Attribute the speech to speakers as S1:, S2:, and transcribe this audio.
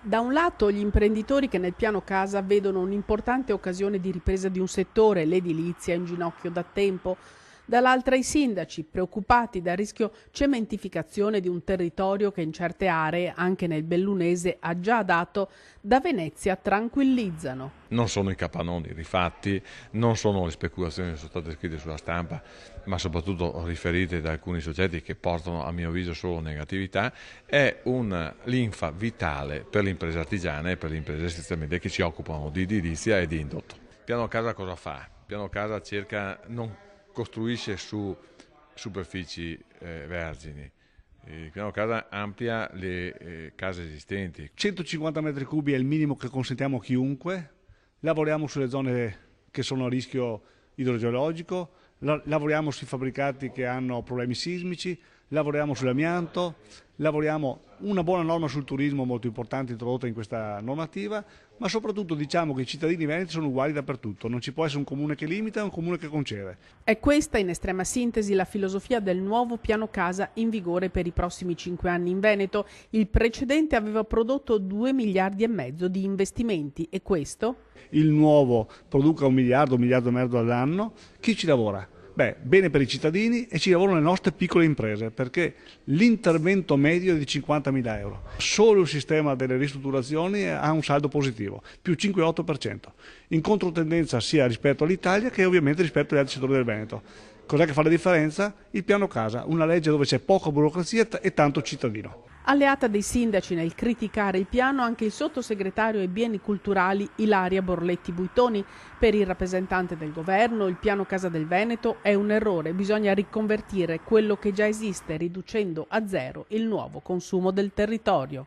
S1: Da un lato gli imprenditori che nel piano casa vedono un'importante occasione di ripresa di un settore, l'edilizia, in ginocchio da tempo. Dall'altra i sindaci, preoccupati dal rischio cementificazione di un territorio che in certe aree, anche nel bellunese, ha già dato da Venezia, tranquillizzano.
S2: Non sono i capannoni rifatti, non sono le speculazioni che sono state scritte sulla stampa, ma soprattutto riferite da alcuni soggetti che portano a mio avviso solo negatività. È una linfa vitale per le imprese artigiane e per le imprese essenzialmente che si occupano di edilizia e di indotto. Piano Casa cosa fa? Piano Casa non costruisce su superfici vergini. Il piano casa amplia le case esistenti.
S3: 150 metri cubi è il minimo che consentiamo a chiunque. Lavoriamo sulle zone che sono a rischio idrogeologico, lavoriamo sui fabbricati che hanno problemi sismici, lavoriamo sull'amianto, lavoriamo una buona norma sul turismo molto importante introdotta in questa normativa, ma soprattutto diciamo che i cittadini veneti sono uguali dappertutto, non ci può essere un comune che limita e un comune che concede.
S1: È questa in estrema sintesi la filosofia del nuovo piano casa in vigore per i prossimi 5 anni in Veneto. Il precedente aveva prodotto 2,5 miliardi di investimenti e questo?
S3: Il nuovo produca 1 miliardo e mezzo all'anno. Chi ci lavora? Beh, bene per i cittadini e ci lavorano le nostre piccole imprese perché l'intervento medio è di 50.000 euro. Solo il sistema delle ristrutturazioni ha un saldo positivo, più 5,8%, in controtendenza sia rispetto all'Italia che ovviamente rispetto agli altri settori del Veneto. Cos'è che fa la differenza? Il piano casa, una legge dove c'è poca burocrazia e tanto cittadino.
S1: Alleata dei sindaci nel criticare il piano anche il sottosegretario ai beni culturali Ilaria Borletti Buitoni. Per il rappresentante del governo il piano Casa del Veneto è un errore, bisogna riconvertire quello che già esiste riducendo a zero il nuovo consumo del territorio.